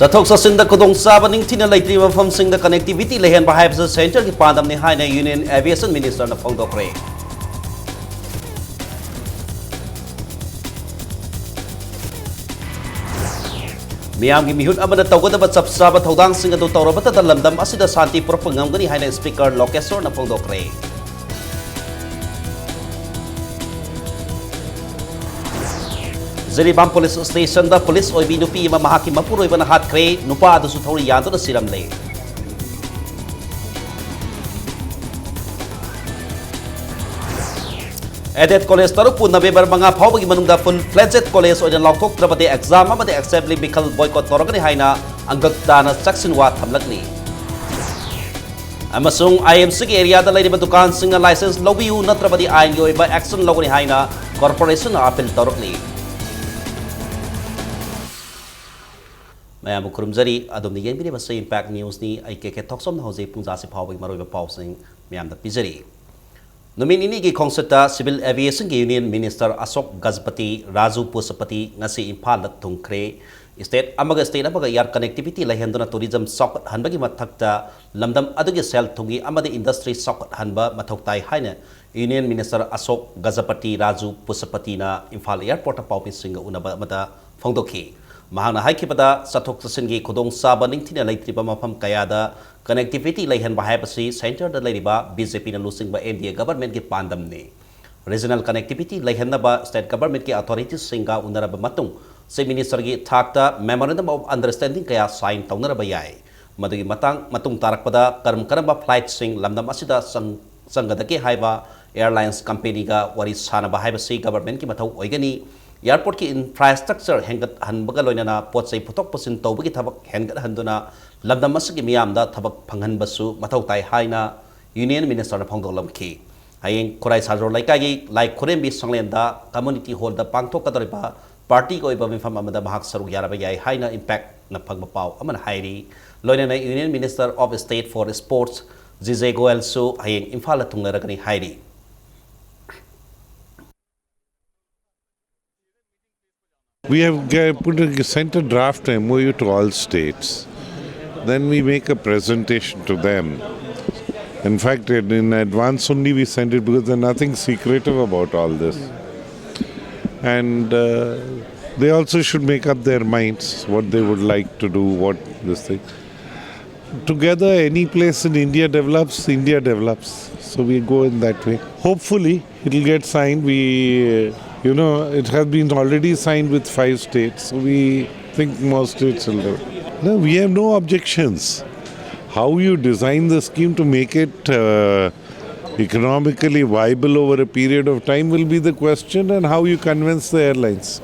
Sathok sasinda kudong sabaning tina laytri mafamsingda connectivity lehen bahayab sa center ki pandam ni hai na Union Aviation Minister na phongdokre. Miyam ki mihut amana tawgadaba sapsaba thodang singa do tawrabata dalamdam asida santi propangam gani hai na speaker Lokesor na phongdokre. Ziribam Police Station da police oibi nupi ima mahaki mapuroi bana hat kre nupa adu su thori yanto na siram le. Edet College tarupu November mga phau bagi manungda full fledged college oidan lautok trabate exam amade assembly bikal boycott torogani haina anggak dana section wa thamlakni. Amasung IMC ki area da lairiba dukan singa license lobiu natrabadi ain gi oiba action logani haina corporation appeal torokni. Mayam kurumzari adom ni yenbiri basa impact news ni ay keke toksom na hose pungza si phawai maroiba pausing mayam da pizari. Numin ini gi konseta Civil Aviation Union Minister Asok Gazpati Raju Pusapati ngasi Imphal tungkre state amaga air connectivity lahenduna tourism socket hanbagi mathakta lamdam adugi sel thungi amade industry socket hanba mathoktai haina Union Minister Asok Gazpati Raju Pusapati na Imphal airport a pawpi singa unaba mata phongdokhi. Mahang na haikibada sathok sasingi kudong saba ningtina laytriba mafam kayada connectivity layhan bahayapasi center da layriba BJP na lusing ba NDA government ki pandam ni. Regional connectivity layhan na ba state government ki authorities singa unaraba matung si minister ki thakta memorandum of understanding kaya sign taunaraba yay. Madugi matung tarakpada karamba flight sing lamdam asida sangadaki haiba airlines company ga wari sana bahayapasi government ki matau oigani airport ki infrastructure hengat hanbaga loinana potsai putok pusin tawbagi thabak hengat handuna lamdam asigi miyamda thabak phanghan basu mathau tai haina Union Minister na phongdok lamki hayeng khorai sajor laikai gi lai khorem bi sanglenda community hall da pangthok kadoriba party ko iba mifam amada bahak saruk yaraba yai haina impact na phagba paw amana hairi loinana Union Minister of State for Sports Jije Goel su hayeng Imphal thunglaragani hairi. We have sent a draft MOU to all states. Then we make a presentation to them. In fact, in advance only we send it because there's nothing secretive about all this. And they also should make up their minds what they would like to do, what this thing. Together, any place in India develops. So we go in that way. Hopefully, it will get signed. It has been already signed with 5 states. So we think more states will do it. No, we have no objections. How you design the scheme to make it economically viable over a period of time will be the question, and how you convince the airlines.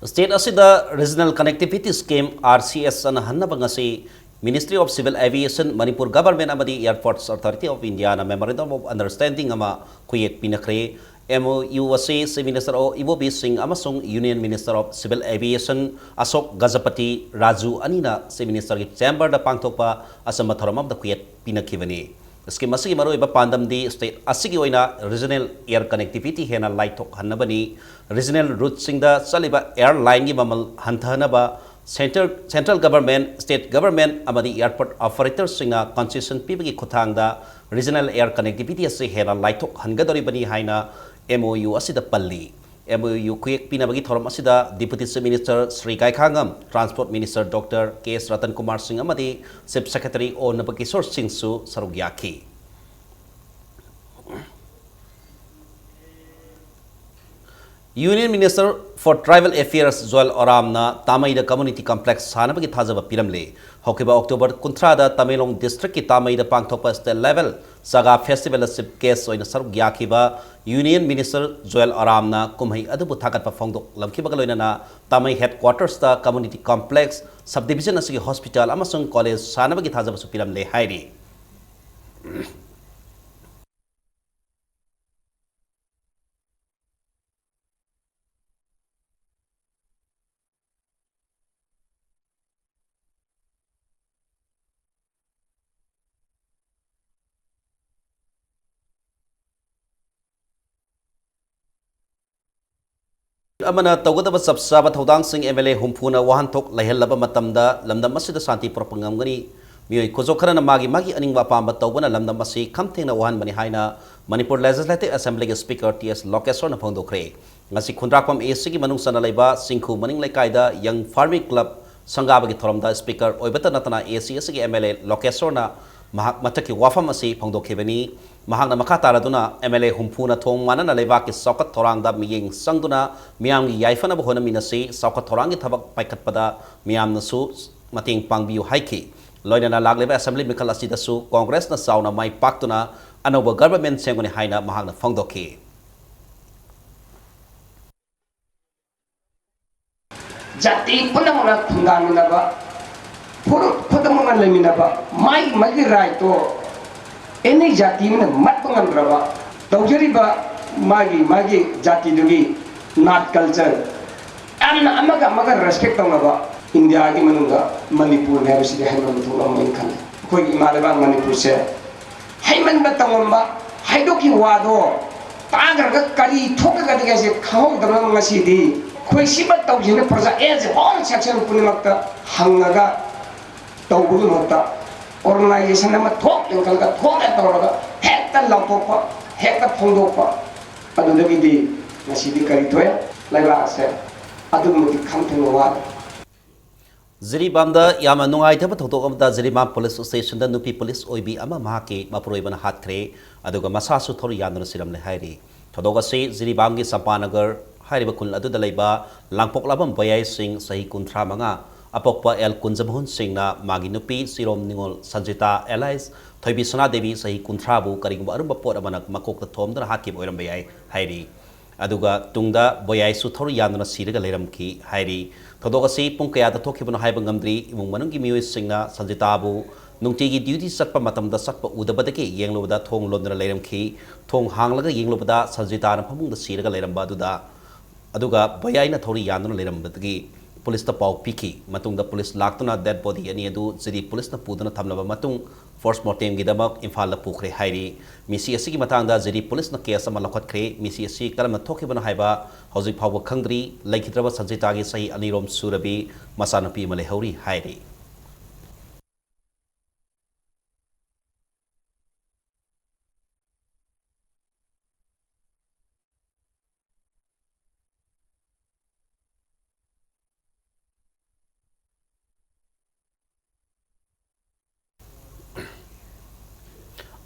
State asida regional connectivity scheme RCS an hannabangasi Ministry of Civil Aviation Manipur Government amadi Airports Authority of India na memorandum of understanding ama kuyek pinakre MOU wasi si Minister o Ibobi Singh amasung Union Minister of Civil Aviation Asok Gazapati Raju anina si Minister ki chamber da pangthokpa asama tharamam da kuyet pinakibani. Scheme asigi maro iba pandam di state asigi oina regional air connectivity hena laitok hannabani regional route singda saliba airline gi mamal hantanaba Central government, state government, amadi airport operators singa concession pibagi khutangda regional air connectivity ase hera laitok hangadori bani haina MOU asida palli. MOU kuyek pinabagi thoram asida Deputy Chief Minister Sri Kai Khangam, Transport Minister Dr. K.S. Ratan Kumar Singh amadi Chief Secretary O Nabakishore Singh su sarugyaki. Union Minister for Tribal Affairs Joel Oramna Tamaida Community Complex Hanabagi Thazaba Piramle. Hokiba October Kuntrada Tamelong District ki Tamaida Pangthopa State Level Saga Festival Sip Case Oina Saruk Yakiba Union Minister Joel Oramna Kumhai Adubu Thakat Pafongdok Lamkibagaloina Tamai Headquarters the Community Complex Subdivision Asigi Hospital Amasung College Hanabagi Thazaba Piramle Hairi. amana tawgadaba sabsaba thodang sing MLA humphuna wahanthok laihallaba matamda lamdam asida santi propangam gani mioi khojokharana magi aningwa pamba tawbana lamdam asi khamthengna wahan bani haina Manipur Legislative Assembly Speaker TS Lokeswar na phongdokre ngasi khundrakpam AC gi manung sana laiba singkhu maning laikai da Young Farming Club sangaba gi thoramda speaker oibata natana AC asigi MLA Lokeswar na mahak mataki wafam asi phongdokhebani mahak na makha taraduna MLA humpuna thong manana laiba ki saukat thorang da miyeng sangduna miyam gi yaifana ba hona minasi saukat thorang gi thabak paikhatpada miyam na su mating pangbiu haiki loinana lagleba assembly mikal asi da su congress na sauna mai paktuna anoba government sengoni haina mahak na phongdokhi jati punamuna thungaminaba pudamuna leminaba mai magi right to any jati mina matpangamraba tawjariba magi jati dugi not culture amna amaga respect tawngaba india gi manunga manipur ne bisi haima mutunga main kan koi imalaba manipur se haiman batangamba haidoki wado tagarga kari thokaga digase khau dama ngasi di koi sibat tawjine praja as all section punimakta hangaga tawbugi mota organization nama thok lengkalga thok tawraga hekta lawtokpa hekta phongdokpa adudagi di ngasi di kari thoya laiba se adumati khamthengwa wa Ziribamda yama nungai thaba thotok amda Ziribam police station da nupi police oibi ama mahaki mapuroibana hatkre aduga masasu thoru yandana siramle hairi thodoga se Ziribam gi Sampanagar hairiba khul aduda leiba langpok labam bayai sing sahi kunthra manga apokpa el kunjabhun singna magi nupi sirom ningol sanjita allies thoibi sona devi sahi kunthra bu karigba arumba pot amana makok ta thomdana hakki oiram bayai hairi aduga tungda boyai su thoru yandana siraga leiramki hairi thodoga se pung kaya da thokibana haiba ngamdri imung manungi mioi singna sanjita bu nungtigi duty satpa matamda satpa udabadake yenglobada thong londra leiramki thong hanglaga yenglobada sanjita na phamungda siraga leiramba aduga boyai na thori yandana leirambadagi police ta pau piki matungda police laktuna dead body ani adu jiri police na pudana thamlaba matung force mortem gi damak imphal la pukre hairi misi asigi matangda jiri police na case ama lakhot khre misi asi kalamna thokibana haiba hojik phawba khangdri laikhidraba sanjita gi sahi anirom surabi masanapi male hauri hairi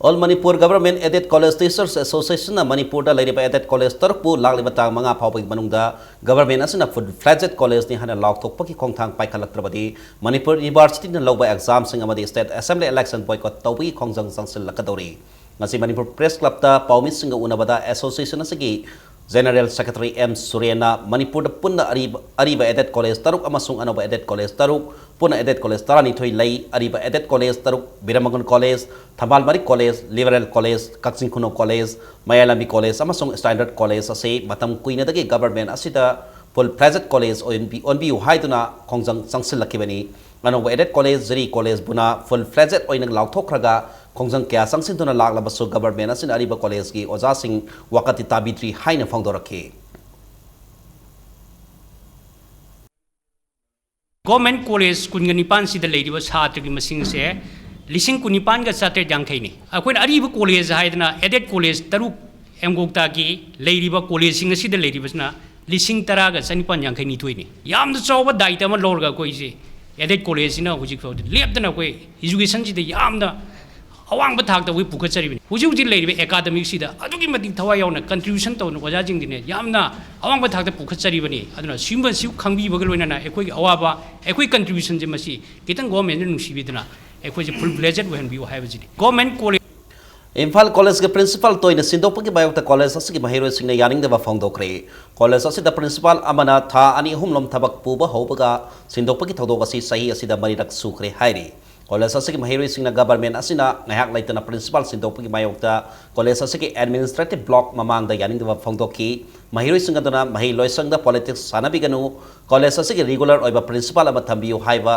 All Manipur Government Aided College Teachers Association na Manipur da lairiba aided college tarpu lagliba tang mga phawbig manungda government asina full-fledged college ni hana laukthokpa ki khongthang paikhalaktrabadi Manipur University na lawba exam sing amadi state assembly election boycott tawbi khongjang sangsil lakadori ngasi Manipur Press Club ta pawmis singa unabada association asigi General Secretary M. Surena Manipur punna ariba aided college taruk amasung anoba aided college taruk punna aided college tarani thoi lai ariba aided college taruk Biramagun College Thamalmari College Liberal College Kaksing Kuno College Mayalami College amasung Standard College ase matam kuina dagi government asida full private college on bi haiduna khongjang sangsil lakibani anoba aided college Ziri College buna full fledged oinang lauthokraga khongjang kya sangsintuna laglabasu government asin ariba college gi oja sing wakati tabitri haina phangdorakhe Government College Kunipan Sida Lady was hard to missing say Lissing Kunipan got Saturday Yankani. I quit Ariba College Haidana Edit College Taru Mgotaki Lady College sing a Sida Lady was na Lissing Taraga Sanipan Yankani Twini. Yam the Soba Dietama Lorga Koisi Edit College in a which left in a way education to the Yamda awang bathak da we pukachari huji huji lady academic sida adugi mati thawai yauna contribution to waja jing dine yamna awang bathak da pukachari bani aduna simba siu khangbi bagal loina na ekoi awaba ekoi contribution je masi kitang government nu sibiduna ekoi je full fledged when we have ji government college Imphal College ke principal toina sindopaki Biotechnology College asigi mahiro singna yaning deba phongdokre college asida principal amana tha ani humlom thabak puba hobaga sindopaki thodok asi sahi asida marirak sukre hairi College asigi mahiro singna government asina ngahak laitana principal sindopaki mayokta college asigi administrative block mamang da yaning deba phongdoki mahiro singa dana mahi loisang da politics sanabiganu college asigi regular oiba principal ama thambiu haiba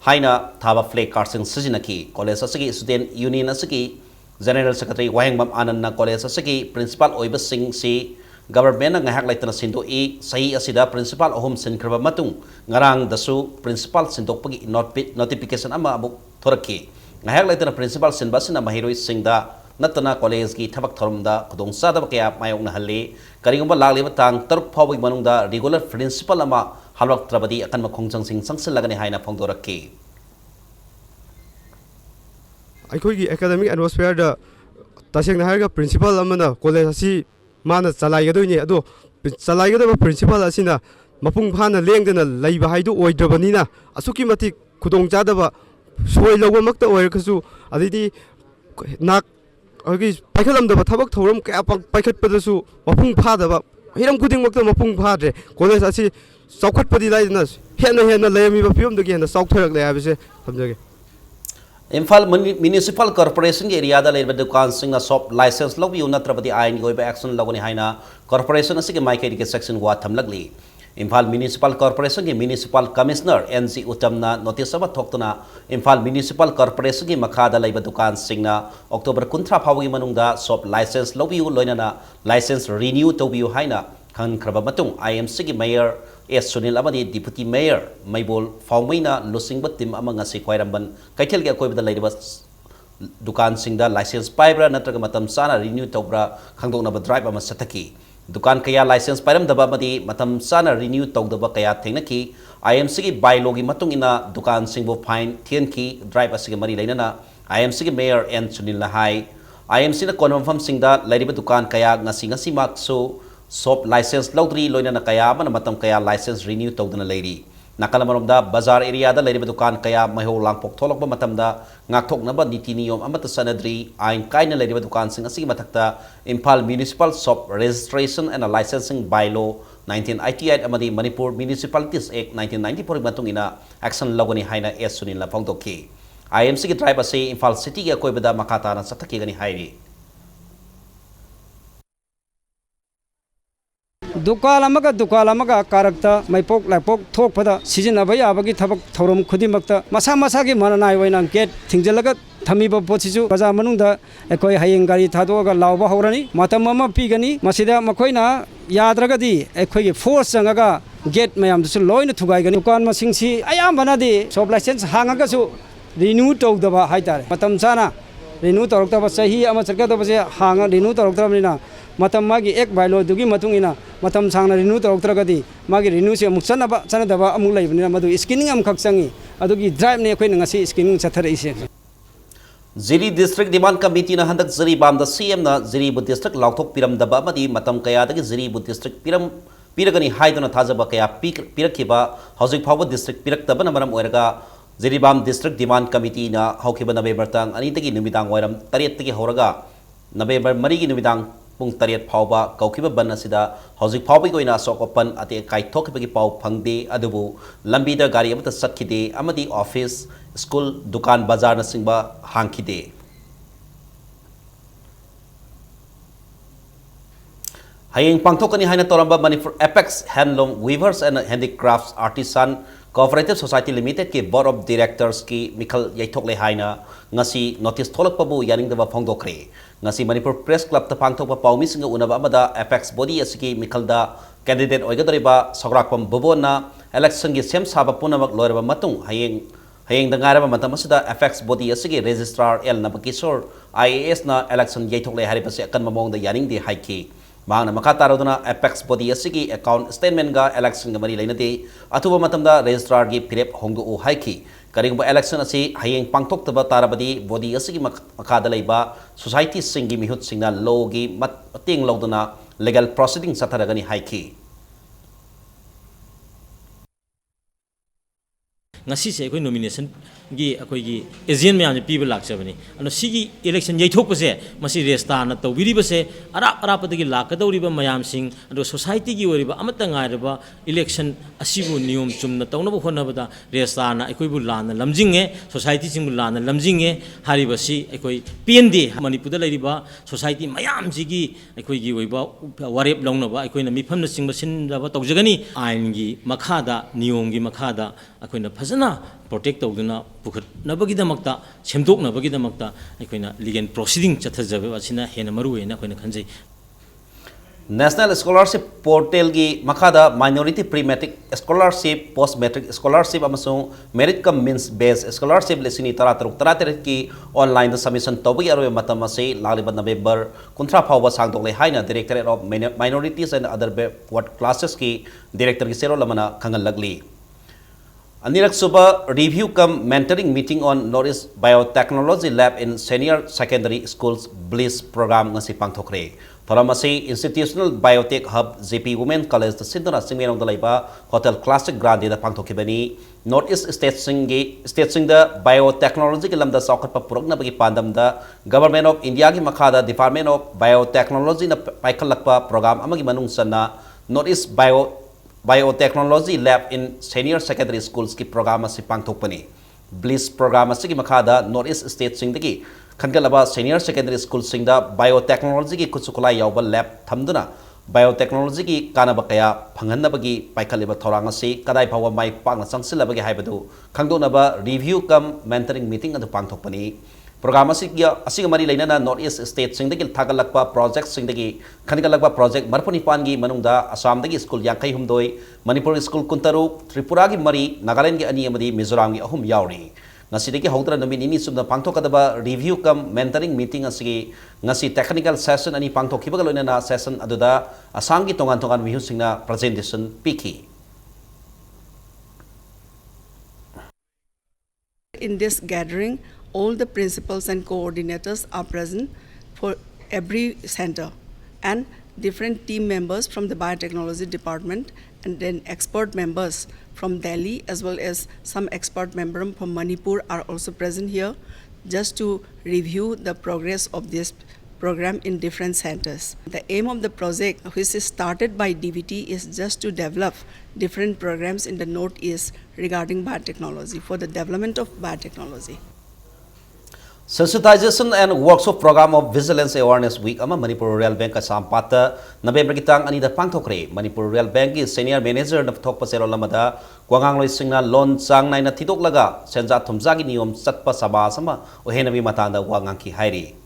haina thaba flag card sing sijinaki college asigi student union asigi General Secretary Wahengbam Anand na college asigi principal oiba sing si government ngahak laitana sindo e sahi asida principal ahum sinkraba matung ngarang dasu principal sindok pagi notification ama abuk thoraki ngahak laitana principal sinbasina mahiroi singda natana college ki thabak tharumda khudong sadaba kaya mayong na halle karingba lagliba tang taruk phawig manungda regular principal ama halwak trabadi akan makhongchang sing sangsil lagani haina phongdoraki ꯑꯩꯈꯣꯏꯒꯤ academic ꯑꯦꯠꯃꯣꯁꯐꯤꯌꯔꯗ ꯇꯁꯦꯡꯅ ꯍꯥꯏꯔꯒ principal ꯑꯃꯅ college ꯑꯁꯤ ꯃꯥꯅ ꯆꯂꯥꯏꯒꯗꯣꯏꯅꯤ ꯑꯗꯣ ꯆꯂꯥꯏꯒꯗꯕ principal ꯑꯁꯤꯅ ꯃꯄꯨꯡ ꯐꯥꯅ ꯂꯦꯡꯗꯅ ꯂꯩꯕ ꯍꯥꯏꯗꯨ ꯑꯣꯏꯗ꯭ꯔꯕꯅꯤꯅ ꯑꯁꯨꯛꯀꯤ ꯃꯇꯤꯛ ꯈꯨꯗꯣꯡꯆꯥꯗꯕ ꯁꯣꯏ ꯂꯧꯕꯃꯛꯇ ꯑꯣꯏꯔꯒꯁꯨ ꯑꯗꯩꯗꯤ ꯅꯥꯛ ꯑꯩꯈꯣꯏꯒꯤ ꯄꯥꯏꯈꯠꯂꯝꯗꯕ ꯊꯕꯛ ꯊꯧꯔꯝ ꯀꯌꯥ ꯄꯥꯏꯈꯠꯄꯗꯁꯨ ꯃꯄꯨꯡ ꯐꯥꯗꯕ ꯍꯤꯔꯝ ꯈꯨꯗꯤꯡꯃꯛꯇ ꯃꯄꯨꯡ ꯐꯥꯗ꯭ꯔꯦ ꯀꯣꯂꯦꯖ ꯑꯁꯤ ꯆꯥꯎꯈꯠꯄꯗꯤ ꯂꯥꯏꯗꯅ ꯍꯦꯟꯅ ꯂꯩꯔꯝꯃꯤꯕ ꯐꯤꯕꯝꯗꯒꯤ ꯍꯦꯟꯅ ꯆꯥꯎꯊꯔꯛꯂꯦ ꯍꯥꯏꯕꯁꯦ ꯊꯝꯖꯒꯦ Imphal Municipal Corporation ke area da leber dukan singa shop license lobi unatrabadi ain goiba action logoni haina corporation asige maike ke section wa thamlagli Imphal Municipal Corporation ke Municipal Commissioner NC Utamna notice aba thoktuna Imphal Municipal Corporation ke makha da leber dukan singna October 13 phawi manungda shop license lobi loinana license renew tobiu haina khan khraba matung IMC ke mayor S Sunil amadi deputy mayor Maibol Faumina lusingba tim amang ngasi khwairamban kaithel ge koibda leiriba dukan singda license paibra natraga matam sana renew tobra khangdokna ba drive ama sataki dukan kaya license pairam daba amadi matam sana renew togdaba kaya thengnaki IMC gi bylaw gi matung ina dukan singbo fine thienki drive asige mari leinana IMC gi mayor N Sunil na hai IMC na confirm singda leiriba dukan kaya ngasi makso shop license laudri loina na kaya man matam kaya license renew tawdana leiri nakalamaromda bazar area da leiri dukan kaya maho langpok tholok ba matam da ngakthok na ba niti niyom amata sanadri ain kaina leiri dukan sing asigi mathakta Imphal Municipal Shop Registration and Licensing Bylaw 1988 amadi Manipur Municipalities Act 1994 matung ina action logoni haina S Sunil la phongdokki IMC ki drive ase Imphal City ga koibada makata na sathaki gani hairi दुकान कारक्ता मैपोक लाइपोक थोकपदा सिजनब याबगी थबक थौरम खुदिमक्ता मसा मसा की मननाय वैना gate थिंगजलग थमीबा पोचिसु बजार मनुंगदा एकोय हयेंग गाड़ी थादोगा लावबा हौरनी मतम अमा पीगनी मसिदा मखोइना याद्रगदी एकोय force संगगा gate मयामदसु lion थुगाइगनी दुकान मसिंगसी अयामबनादी shop licence हांगगसु renew तौदबा हाइतारे मतम साना रिन्यू तौरक्तबा सही अमा चरगदबसे हांगा रिन्यू तौरक्तबनिना मतम मागी एक बाइलो दुगी मतुंगिना मतम सांगना रिन्यू तौरक्तरगदी मागी रिन्यू से अमुक चनदबा अमुक लैबनिना मदु स्कैनिंग अम खक संगी अदुगी ड्राइव ने अखोइना ngasi स्कैनिंग चथरइसे Ziri District Demand Committee na handak Ziri Bam da CM na Ziri Bu District lauthok piram daba amadi matam kaya dagi Ziri Bu District piragani haiduna thajaba kaya pirakhiba housing phawba district pirakdaba na maram oiraga Ziri Bam District Demand Committee na haukiba November tang ani tagi numidang wairam 3 tagi horaga November 3 gi numidang pung 3 phawba kaukiba ban asida housing phawbi goina sokopan ate kai thokibagi paw phangde adubu lambi da gari amata sakhide amadi office school dukan bazar na singba hangkhide hayeng pangthokani haina toramba Manipur Apex Handloom Weavers and Handicrafts Artisan Cooperative Society Limited ke Board of Directors ki Mikhal Yaithokle haina ngasi notice tholakpabu yaningdaba phongdokre ngasi Manipur Press Club ta pangthokpa paumi singa unaba amada Apex body asiki Mikhalda candidate oigadoriba sograkpam bobona election gi sem saba punamak loiraba matung hayeng dangaraba matam asida Apex body asigi registrar L Nabakisor IAS na election yaithokle haribase akan mamongda yaningdi haiki Bang na makataroduna Apex body asigi account statement ga election ga mari lainate atuba matamda registrar gi pirep hongdu u haiki karingba election asi hayeng pangtok taba tarabadi body asigi makada leiba society singi mihut singna law gi mating lawduna legal proceeding sataragani haiki ngasi se koi nomination gi akoi gi agent myam piba lakchabani ano sigi election yaithokpase masi resta na tawbiribase arapatagi lakadawriba mayam sing ado society gi oriba amata ngairaba election asibu niyom chumna tawnaba honabada resta na akoi bu lana lamjinge society sing bu lana lamjinge haribasi akoi pnd manipurda lairiba society mayam sigi akoi gi oiba warep lawnaba akoi na mifamna singba sinraba tawjagani ain gi makhada niyom gi makhada akoi na phajana protect tawduna pukhat nabagidamakta semdok nabagidamakta aikoina legal proceeding chathajabe asina hena maru ena aikoina khanjai National Scholarship Portal gi makada minority pre-matric scholarship, post-matric scholarship amasung merit cum means based scholarship lesini tarataruk ki online the submission tobi aro matam ase lagliba November kuntra phawba sangdok le haina Directorate of Minorities and Other Backward Classes ki director ki sero lamana khangal lagli. Anirak Suba review cum mentoring meeting on Northeast Biotechnology Lab in Senior Secondary Schools Bliss program ngasi pangthokre. Thoramasi Institutional Biotech Hub JP Women College the Sindona Singmenong Dalaiba Hotel Classic Grande the Pangthokibani Northeast State Sing the Biotechnology ki lamda saukat pa purok na bagi pandam da Government of India ki makada Department of Biotechnology na paikalakpa program amagi manung sana Northeast Biotechnology Lab in Senior Secondary Schools ki program si pangthokpani Bliss program si ki makada Northeast State Sing dagi Khangalaba Senior Secondary School Singda Biotechnology ki kutsukula yawba lab thamduna Biotechnology ki kanaba kaya phanghanabagi paikhaliba thorang ase kadai phawa mai pakna sangsilabagi haibadu khangdonaba review cum mentoring meeting adu pangthokpani program asiga mari lainana Northeast State singdagi thagalakpa project singdagi khangalakpa project marpuni pangi manungda Assam dagi school yankai humdoi Manipuri school kuntaru Tripura gi mari Nagaland gi ani amadi Mizoram gi ahum yauri Nasidiki Houtra Nomini Sub the Pangtokadaba review cum mentoring meeting asigi Nasi technical session ani Pangtokibagalona session aduda Asangi Tongan Tongan Mihusina presentation Piki. In this gathering, all the principals and coordinators are present for every center and different team members from the biotechnology department and then expert members from Delhi as well as some expert members from Manipur are also present here just to review the progress of this program in different centers. The aim of the project, which is started by DVT, is just to develop different programs in the Northeast regarding biotechnology, for the development of biotechnology. Sensitization and workshop program of Vigilance Awareness Week ama Manipur Rural Bank Sampata November kitang anida pangthokre Manipur Rural Bank is senior manager na thokpa sero lamada kwangang loi singna loan chang nai na thidok laga senja thumjagi niyom chatpa sabha sama ohenabi matanda wangang ki hairi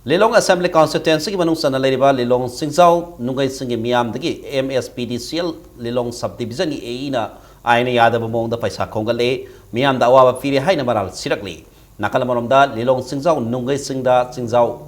Lilong Assembly Constituency ki manung sana leriba Lilong Singzau nungai singi miam dagi MSPDCL Lilong subdivision ni eina aina yada bamong da paisa khongale miam da awa piri hai na maral sirakli Nakalamaromda Lilong Singzau Nungai Singda Singzau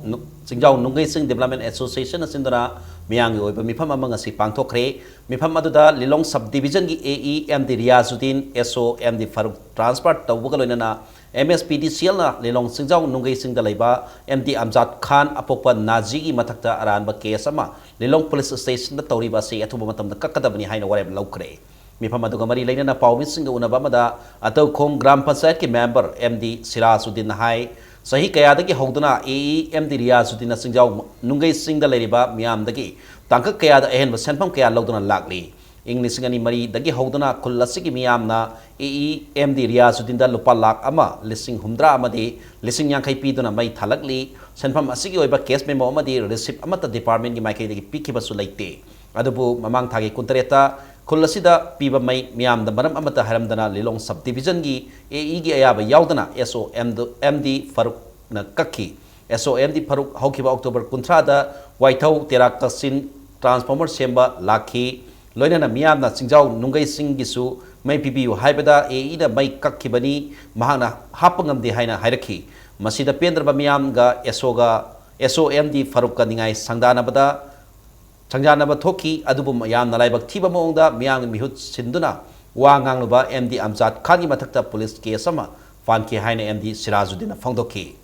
Nungai Sing Development Association Sindra Miangi Oiba Mipam among si Pangtokre Mipam Aduda Lilong Subdivision gi AE MD Riazuddin SO MD Faruk Transport Tawugalona MSPDCL na Lilong Singzau Nungai Singda Laiba MD Amjad Khan Apopa Nazi gi matakta aranba case ama Lilong Police Station na Tauriba si atuba matam na kakadabani haina warem laukre Mipam aduga mari laina na pawmit singa unaba mada ataw khong gram panchayat ki member MD Sirasuddin hai sahi kaya dagi hogduna AE MD Riazuddin Singjau nungai singda leriba miyam dagi tangka kaya da ehenba senpam kaya logduna lagli English ngani mari dagi hogduna kullasi ki miyam na AE MD Riazuddin da lupa lak ama lising humdra amadi lising yang kai piduna mai thalakli senpam asigi oiba case memo amadi receipt amata department ki maikai dagi pikiba su laite adubu mamang thagi kuntareta Kulasida piba mai miam da maram amata haramdana Lilong subdivision gi AE gi ayaba yaudana SO MD Faruk na kakki SO MD Faruk haukiba October kuntrada waithau terak kasin transformer semba lakhi loina na miam na singjau nungai singi su mai pibiu haibada AE da mai kakki bani mahana hapangam de haina hairakhi masida pendraba miam ga SO MD Faruk ka ningai sangdana bada Changjana Thoki Adubu Yam Nalaibak Tiba Monda Miang Mihut Sinduna Wangang Luba MD Amjad Khani Matakta Police Case Sama Fanki Haina MD Sirazuddin Fangdoki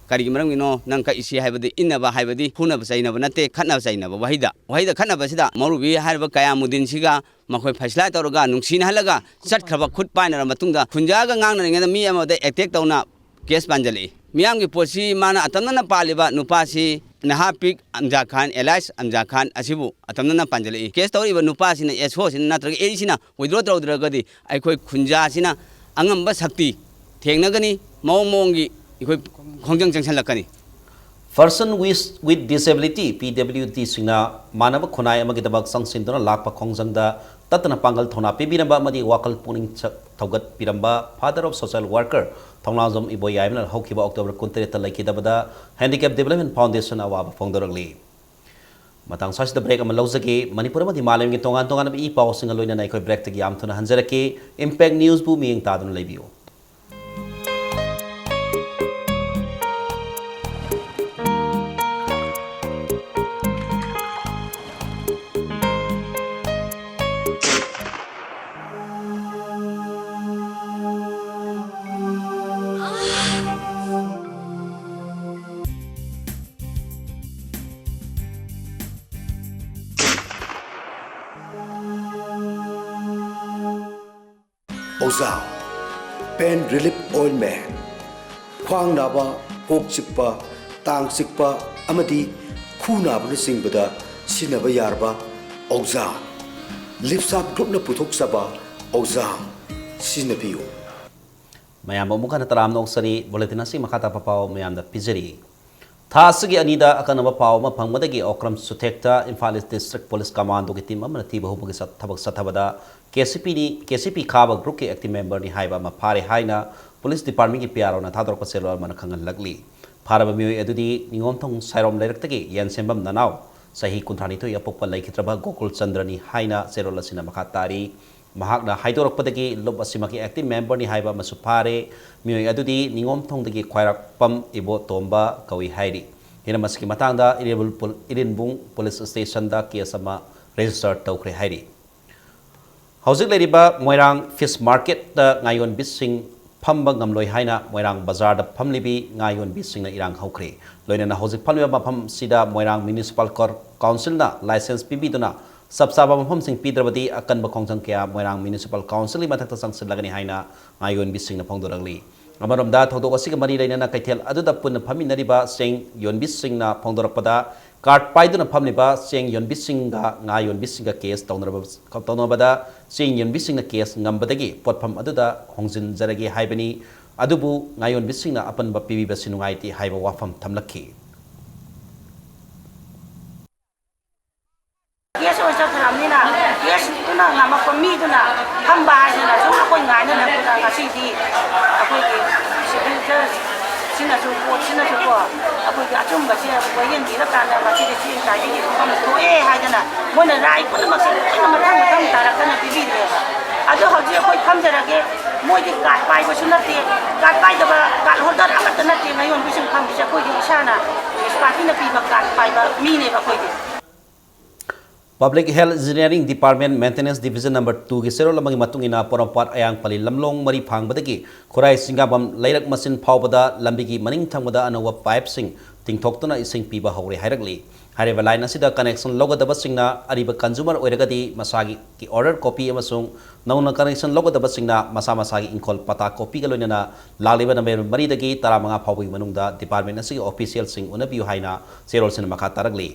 Kari maram ino nang ka isi haibadi innaba haibadi hunaba sainaba nate khatnaba sainaba wahida khatnaba sida marubi haiba kaya mudin siga makhoi faisla tawraga nungsin halaga chatkhaba khut painara matungda khunjaga ngangna ngena mi amada attack tawna case banjali miyamgi posi mana atamna paliba nupasi Nahapik Amjad Khan, Elias Amjad Khan, Asibu, Atamana Panjali. Case story of Nupasina, Esos in Natra Asina, with Roto Dragadi, I quit Kunjasina, Angamba Sakti, Tenagani, Momongi, Hongjang Salakani. Person with disability PWD Sina, Manaba Kunai Magitabak Sang Sindona, Lakpa Kongjangda, Tatana Pangal Tona, Pibiramba Madi Wakal Puning Togat Piramba, father of social worker. Tonglazom Iboyam Hokiba October Kuntereta Lakidabada Handicap Development Foundation Awab Fondoragli. matang sasida break ama lawjage Manipur ma di malam gi tongan tongan i paw singa loina na ikoi break tagi am thuna hanjarake impact news bu miing tadun lebiyo Ozam, Pain Relief Ointment, Khwang Naba, Kok Chikpa, Tang Chikpa, Amadi, Khu Naba Singbada, Sinaba Yarba, Ozam, Lips Up Group na Putok Saba, Ozam, Sinabiyo. mayam amukan taram nong sari bulletin asi makata papaw mayam da pizeri thasagi anida akanaba paw ma phangmadagi okram sutekta Imphal District Police Commando ki team amana tiba hubugi thabak sathabada KCP khaba group ki active member ni haiba ma phare haina police department ki PRO na thador paselo man khangal lagli pharaba mioi edudi ningom thong sairom lairektagi yan sembam nanaw sahi kunthani to yapokpa laikhitraba Gokul Chandrani haina serol asina makatari mahakna haidorokpadagi lob asimaki active member ni haiba masupare mioi adudi ningom thongdagi khwairak pam ibo tomba kawi hairi hina maski matangda irinbung police station da case ama register tawkhre hairi hauzik leriba moirang fish market da ngayon bising phamba ngamloi haina moirang bazar da phamlibi ngayon bising na irang haukhre loina na hauzik phalwa mafam sida moirang municipal council na license pibi duna sabsaba mafam sing pidrabadi akan ba khongjang kya moirang municipal council li mathak ta sangsil lagani haina ngayon bising na phongdoragli amaramda thodok asiga mari leina na kaithel aduda punna phaminariba sing yon bising na phongdorakpada card paiduna phamliba sing yon bisinga nga yon bisinga case tawnabada sing yon bisinga case ngambadagi potpham aduda hongjin jaragi haibani adubu nga yon bisinga apan ba pibi basinungaiti haiba wafam thamlakhi yes o sakramina yes tuna ngama komi tuna hamba na so ko ngana na ko na sidi akoi ki sidi sina so ko akoi ki achum ba sia ko yen di la kana ba sidi sin ta ji ko ma to ha jana mo na rai ko ma sin ko ma tang tara kana bibi de ado hoji ko khamjarage mo di kat pai ko sunati kat pai da ba kat holder amat na ti ngayon bisin kham bisa ko di sana spati na pi ba kat pai ba mi ne ba ko di Public Health Engineering Department Maintenance Division number 2 gi serol lamagi matungina porampar ayang pali lamlong mari phangbadagi khurai singabam lairak masin phawbada lambigi maning thangbada anawa pipe sing tingthoktuna ising piba hore hairagli hareba line asida connection logadaba singna ariba consumer oiragadi masagi ki order copy amasung nauna connection logadaba singna masagi inkol pata copy galoina laliba number mari dagi 15 phawbi manungda department asigi official sing unabiu haina serol sin makha taragli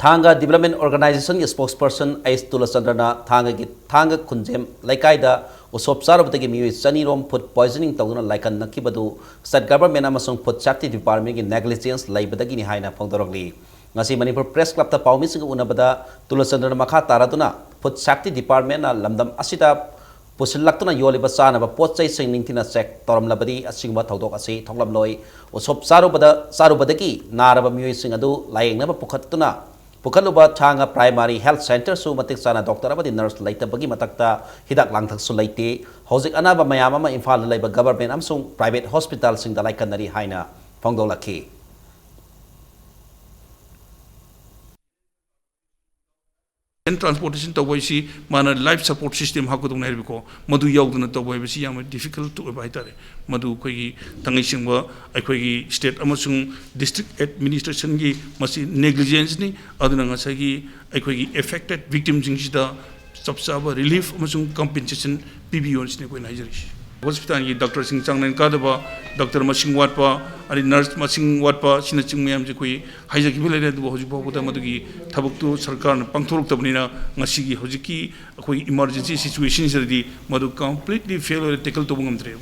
Thanga Development Organization ki spokesperson Ais Tulasandana Thanga Kunjem Laikaida usop sarabtagi miui chanirom food poisoning tawduna laikan nakibadu state government amasung food safety department ki negligence laibadagi ni haina phongdorogli ngasi Manipur Press Club ta pawmi sing unabada Tulasandana makha taraduna food safety department na lamdam asita pusilaktuna yoliba sanaba potchai sing ningtina check toramlabadi asingba thodok asi thonglamloi usop sarubadagi naraba miui sing adu layengnaba pukhatuna Pukaluba Thanga Primary Health Center su matik sana doctor abadi nurse laita bagi matakta hidak langthak su laite hojik anaba mayama ma Imphal laiba government amsung private hospital sing dalai kanari haina phongdolakhi and transportation to boisi mana life support system hakudung na biko madu yauduna to boi bisi yam difficult to bai tare madu koi tangai singwa ai gi state amasung district administration gi masi negligence ni aduna ngasa gi ai gi affected victims jing sida subsaba relief amasung compensation pbons ni koi najari hospital gi doctor sing changnen ka da ba doctor masing watpa ari nurse masing watpa sina ching mayam ji koi haija gi bele du hoji bo da madu gi thabuk tu sarkar na pangthoruk tabni na ngasi gi hoji ki koi emergency situation sidi madu completely fail or tackle to bungam tre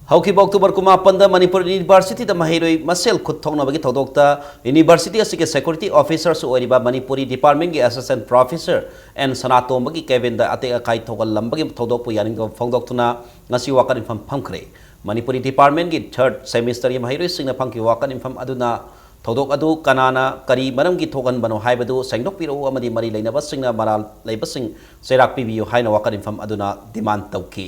Hauki October kuma panda Manipur University da mahiroi masel khutthongna bagi thodokta University asike security officers oriba Manipuri department gi assistant professor and sanatom bagi Kevin da ate akai thogal lambagi thodok pu yaning phongdoktuna ngasi wakan infam phamkhre Manipuri department gi third semester gi mahiroi singna phangki wakan infam aduna थौदोक अदु कनाना करी मरमगी थोगनबनो हाइबदु सेंगदोकपिरो अमदि मरी लेनबसिंगना moral लेबसिंग सेराक पिबियो हाइना walker इन्फम अदुना demand तौकी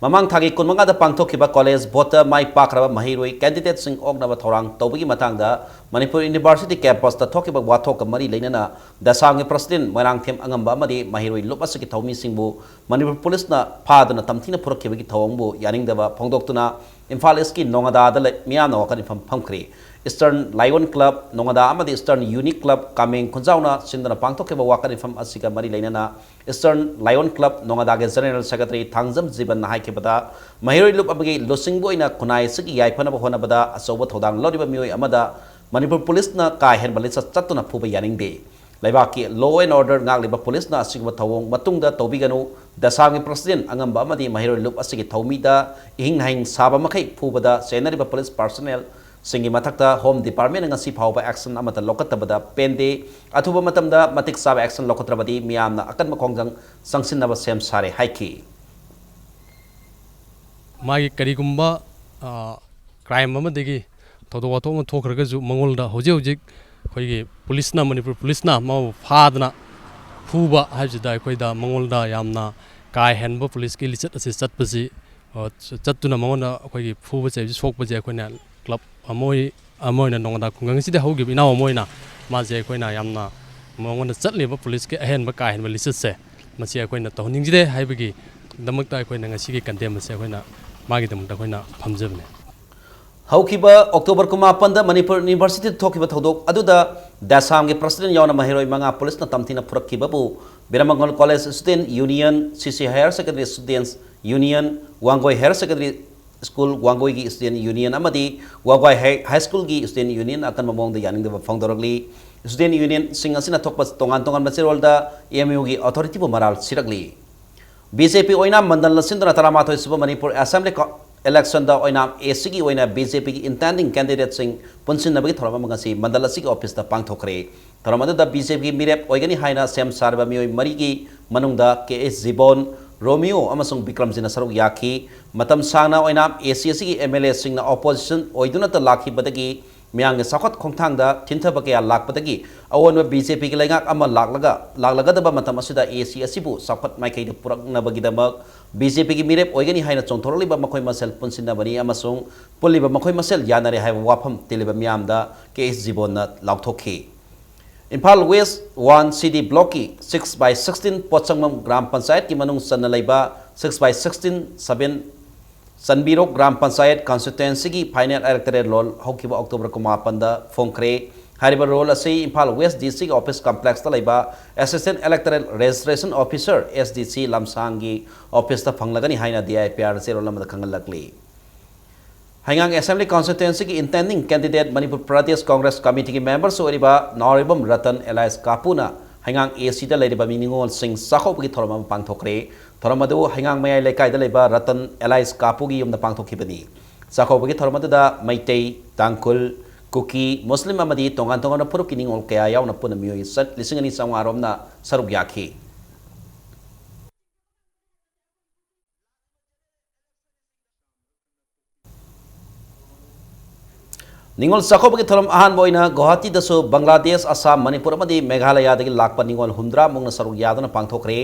ममांग थागी कुनमंगा दा पांगथोकिबा college vote माई पाखरबा महिरोई candidate सिंग ओगनबा थौरांग तौबगी मतंगदा Manipur university campus ता थोकिबा वाथोक मरी लेनना दसांगे president मोरांगथेम अंगंबा अमदि महिरोई लुपसकी थौमी सिंगबु Manipur police ना फादना तमथिना पुरखिबगी थौंगबु यानिंगदबा फोंगदोक्तुना Imphal east की नोंगदादा मियाना वाकर इन्फम फमखरी ईस्टर्न लायन क्लब नोंगदा अमदि ईस्टर्न यूनिक क्लब कामेंग खुंजाउना सिंदना पांगथोकिबा वाकर इन्फम असिका मरी लेनना ईस्टर्न लायन क्लब नोंगदा के जनरल सेक्रेटरी थांगजम जीवन हाइकेबदा महिरोई लुप अबगी लोसिंगबोइना खुनाई सिगी याइफनबा होनबदा अचौबा थौदांग लौरिबा मियोय अमदा मणिपुर पुलिस ना का हेनबा लिसा चत्तुना फुबा यानिंगदे लेबाकी लॉ एंड ऑर्डर नागलिबा पुलिस ना असिगबा थौंग मतुंगदा तौबिगनु दसांगे प्रेसिडेंट अंगंबा अमदि महिरोई लुप असिगी थौमीदा इहिंग नाहिंग साबा मखै फुबदा सेनरिबा पुलिस पर्सनल सिंगी मथक्ता home department ngasi phauba action amata lokatabada pende athuba matamda matik sab action lokatrabadi miyamna akan makhongjang sangsinnaba sem sare haiki magi karigumba crime amadegi thodo wato ma thokraga ju mangolda hoje hoje khoigi police na manipur police na ma phadna phuba hajida khoida mangolda yamna kai henba police ki lichat ase chatpasi chattuna mangona khoigi phuba che sokpa je khoina club amoina nongda khungang sida hogi bina amoina ma je khoina yamna mangona chatleba police ke ahen ba ka hen ba lichat se masi khoina tohning jide haibagi damakta khoina ngasi ki condemn se khoina magi damakta khoina phamjabne हौखिबा October कुमापन Manipur university थोखिबा थौदोक अदुदा दासाम के president यावना महिरोई मंगा पुलिस ना तमथिना फुरखिबाबु Birmangal college student union CC higher secondary students union Wangoi higher secondary school Wangoi की स्टूडेंट यूनियन अमदी वांगोई हाई स्कूल की स्टूडेंट यूनियन अकन ममोंग यानिंगदबा फोंदोरगली स्टूडेंट यूनियन सिंग असना थोकबा तोंगान तोंगान मसेरोलदा एमयू की अथॉरिटी बु मराल सिरगली बीजेपी ओइना मंडल लसिंदना तरामाथोय सुबा मणिपुर असेंबली इलेक्शन दा ओइना एसीगी ओइना बीजेपी की इंटेंडिंग कैंडिडेट सिंग पुनसिनबगी थोरम मंगसी मंडल असिगी ऑफिस दा पांगथोखरे थोरम दा बीजेपी की मिरेप ओइगनी हाइना सेम सारबा मियोय मरीगी मनुंगदा केएस जिबोन रोमियो अमसुंग विक्रमजिना सरुक याखी मतम सांगना ओइना एसीएसी की एमएलए सिंगना ऑपोजिशन ओइदुना त लाखी बदगी मियांग सखत खोंगथांगदा थिनथबा कया लाखपदगी अवन बीजेपी की लेंगाक अमा लागलगदबा मतम असिदा एसीएसीबु सखत माइकैद पुरकनबगीदमक बीजेपी की मिरेप ओइगनी हाइना चोंथोरलिबा मखोय मसेल पुनसिनबनी अमसुंग पुलिबा मखोय मसेल यानारे हाइबा वाफम तिलिबा मियामदा केएस जिबोनना लाउथोखी इम्फाल वेस्ट 1 सिटी ब्लॉक की 6/16 पोचंगमम ग्राम पंचायत की मनुंग सन्न लेबा 6/16 7 सनबीरोक ग्राम पंचायत कॉन्स्टिट्यूएंसी की फाइनल इलेक्टोरल रोल हौखिबा अक्टोबर 9 फोंखरे हारिबा रोल असे Imphal west DC office complex ता लेबा assistant electoral registration officer SDC लमसांगी ऑफिस ता फंगलगनी हाइना डीआईपीआर से रोल नंबर खंगलकली हाइंगांग असेंबली कॉन्स्टिट्यूएंसी की intending candidate Manipur Pradesh Congress committee की मेंबर्स ओरिबा नौरिबम रतन एलायस कापुना हाइंगांग एसी दा लेरिबा मिनिंगोल सिंह साखोबगी थोरम पांगथोखरे थोरम अदु हाइंगांग मयाय लेकाय दा लेबा रतन एलायस कापुगी युमदा पांगथोखिबनी साखोबगी थोरम दा मैतै तांकुल कुकी मुस्लिम अमदी तोंगान तोंगान पुरुक किनिंगोल कया यावना पुना मियोय सत लिसिंगनी संवारोमना सरुक याखी निंगोल साखोबगी थोरम अहान बोइना गुवाहाटी दसो बांग्लादेश असम मणिपुर अमदी मेघालय दगी लाकपा निंगोल हुंद्रा मुंगना सरुक यादना पांगथोखरे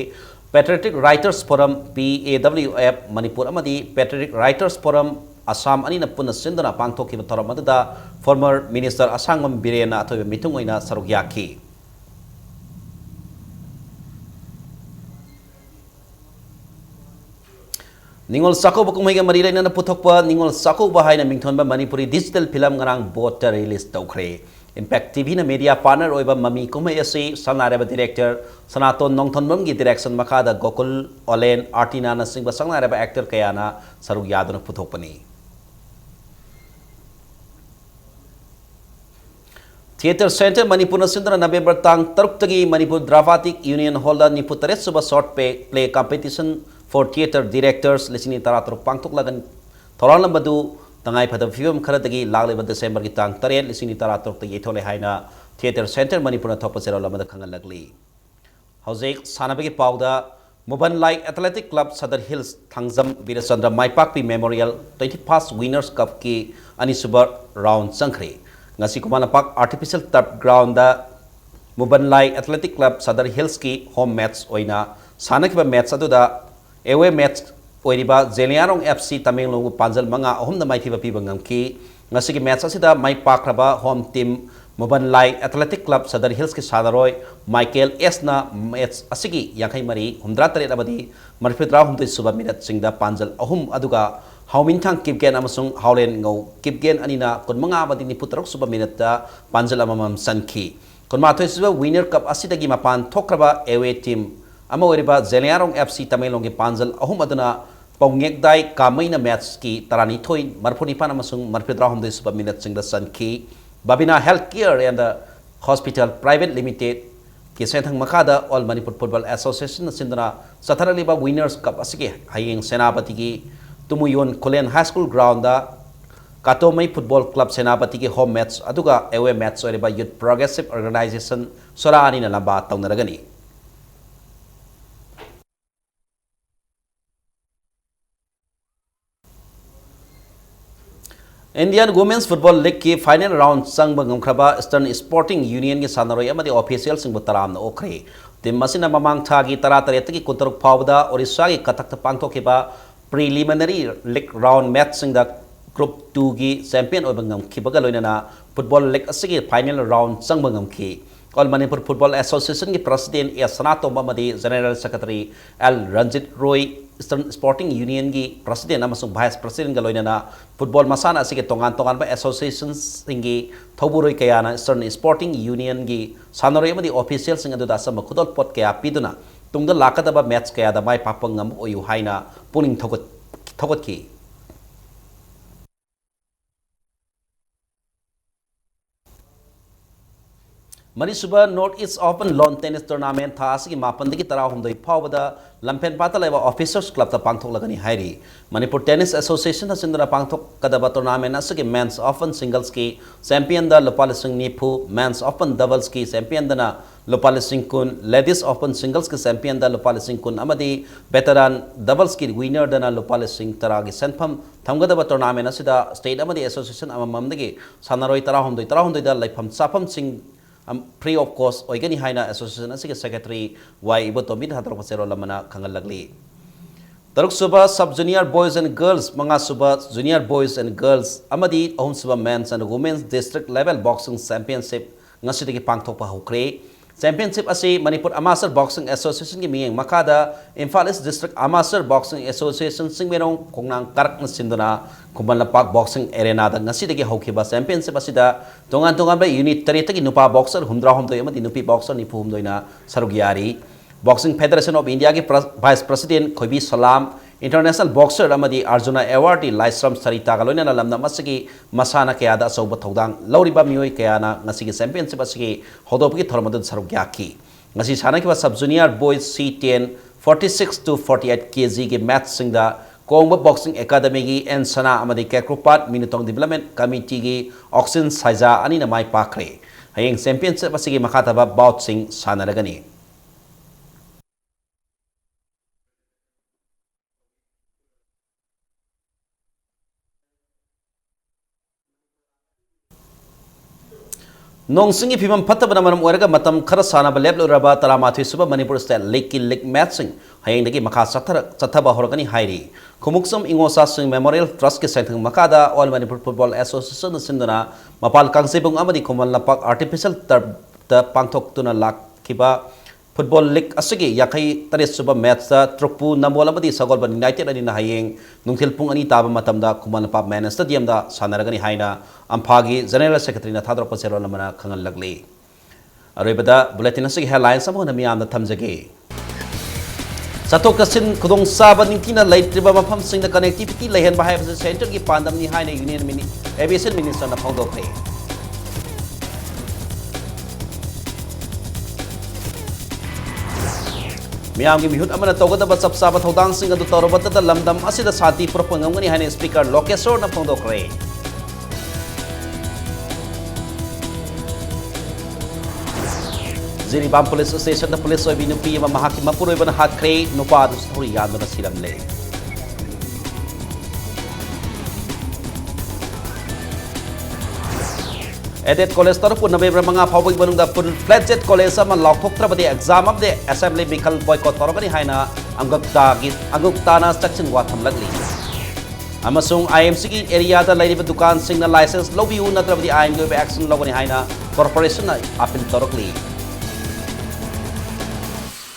patriotic writers forum PAWF Manipur अमदी पेट्रियोटिक राइटर्स फोरम असम अनिना पुना सिंदना पांगथोखिबा थोरम अदुदा फॉर्मर मिनिस्टर असांगम बिरेना अथोय मिथुंग ओइना सरुक याखी निंगोल साखोबा कुमैगा मरी लेना पुथोकपा निंगोल साखोबा हाइना मिंथोनबा मणिपुरी डिजिटल फिल्म ngarang बोट रिलीज तौखरे इम्पैक्ट टीवी ना मीडिया पार्टनर ओइबा ममी कुमै असि संगनारेबा डायरेक्टर सनातन नोंथोनबम की डायरेक्शन मखादा गोकुल ओलेन आर्टिना ना सिंगबा संगनारेबा एक्टर कयाना सरुक यादना पुथोकपनी थिएटर सेंटर मणिपुर सिंदना नवेंबर तांग 3 तगी मणिपुर ड्रामाटिक यूनियन हॉल दा 93 सुबह short play competition for theatre directors लिसिनी तरातर पांगथोकलागन थोराल नंबदु तंगाई फदम फिल्म खरदगी लागलेबा डिसेंबर की तांग 3 लिसिनी तरातर त येथोले हाइना थिएटर सेंटर मणिपुर थोपसेरो लमदा खंगलगली हौजेक सानबगी पाउदा मोबन लाइक athletic club Sadar hills Thangjam Virchandra Maipakpi memorial 21st winners cup की अनिसुबर राउंड संखरे ngasi Kumalapak Artificial Turf Ground da Mubanlai Athletic Club Sadar Hills ki home match oina sanakiba match aduda away match oiriba Zeliarong FC Tamenglong Panjal manga ahum na maithiba piba ngamki ngasi ki match asida mai pakraba home team Mubanlai Athletic Club Sadar Hills ki sadaroi Michael S na match asigi yakai mari humdra tare abadi marfidra humdoi suba minute singda Panjal ahum aduga Hauminthang Kipgen amasung Haulen ngau Kipgen anina kunmanga abadi ni putrok suba minute da Panjal amamam sanki kunmathoi suba winner cup asidagi mapan thokraba away team ama oriba Zeliarong FC Tamenglong ki Panjal ahum aduna Pongekdai Kamaina match ki tarani thoi marphuni pan amasung marfidra humdoi suba minute singda sanki Babina Healthcare and the Hospital Private Limited ki senthang makada All Manipur Football Association sindana sataraliba Winners Cup asige hayeng Senapati ki Tumuyon Kolen High School ground da Katomai Football Club Senapati ki home match aduga away match oriba Youth Progressive Organization sora ani na lamba tawnaragani Indian Women's Football League ki final round sangba ngamkraba Eastern Sporting Union ki sanaroi amadi official singbu taram na okre tim masina mamang thagi tara taret ki kuntaruk phawda Orissa ki katak pangthokiba preliminary league round match singda group 2 ki champion obangam khibaga loinana football league asigi final round sangba ngamki All Manipur Football Association ki president S Sanato Mamadi General Secretary L Ranjit Roy Eastern Sporting Union ki president amasung vice president ga loinana football masana asige tongan ba associations singi thoburoi kayana Eastern Sporting Union ki sanaroi amadi official sing adu dasa makudol pot kaya piduna tungda lakadaba match kaya da mai papang ngam oyu haina puning thogot ki Manisuba Northeast Open Lawn Tennis Tournament thasi ki mapandagi tara humdoi phawada lampen pata leba officers club ta pangthok lagani hairi Manipur Tennis Association hasindra pangthok kadaba tournament asagi men's open singles ki champion da lopalising nipu men's open doubles ki champion dana lopalising kun ladies open singles ki champion da lopalising kun amadi veteran doubles ki winner dana lopalising tara ki senpham thamgadaba tournament asida state amadi association amamamdagi sanaroi tara humdoi da laifam chapam sing free of cost oigani haina association asige secretary y ibotomi hatar pasero lamana khangalagli taruk suba sub junior boys and girls manga suba junior boys and girls amadi ahum suba men's and women's district level boxing championship ngasidi ki pangthokpa hokre championship asi Manipur Amateur Boxing Association ki miyeng makada Imphal East District Amateur Boxing Association singmerong kongnang karak sinduna Kumbalapak Boxing Arena da ngasi dagi hokhiba championship asida tongan ba unit taritagi nupa boxer humdra humdoi amadi nupi boxer ni phum doina sarugyari Boxing Federation of India ki Vice President Khoibi Salam International Boxer amadi Arjuna Award Laisram Sarita galona lamna masigi masana kayada soba thodang lauriba mioi kayana ngasi ki championship asigi hodopki thormadun sarugyaki ngasi sana ki sub junior boys C10 46 to 48 kg ki match singda Kongba Boxing Academy ki en sana amadi Kekrupat Minutong Development Committee ki Oxen Saiza ani na mai pakre hayeng championship asigi makataba bout sing sanaragani Nongsingi phimam phatabana maram oiraga matam khara sana ba leblo raba taramathi suba Manipur State League matching hayeng dagi makha chathaba horagani hairi khumuksam ingosa sing Memorial Trust ke saithang makada All Manipur Football Association sindana mapal kangsebung amadi komal lapak artificial turf ta pangthok tuna lakhiba football league asigi yakai taris suba match ta Trukpu Nambola amadi Sagolban United ani na hayeng nungthil pung ani taba matamda komal lapak man stadium da sanaragani haina Amphagi General Secretary na thadro pasero lamana khangal lagli aribada bulletin asigi headlines amo na miyam na thamjage satok kasin khudong saba ningtina laitriba mafam sing na connectivity lehen ba haibse center ki pandam ni haina union aviation minister na phongdokre miyam gi mihut amana tawgada ba sapsaba thodang sing adu torobata da lamdam asida santi propangangani haina speaker Lokesor na phongdokre Ziribam Police Station the police oy binu pi mahaki mapuroi ban hat kre nupa du story yan na silam le Edet College Taruk November Manga Pawik Banung full fledged college ama Lokoktrabadi exam of the assembly Mikal boycott Torogani Haina Angukta section Watam Lagli. Amasung IMC area the lady Dukan signal license Lobiu Natrabdi Ain action Logani Haina Corporation Apin Torokli.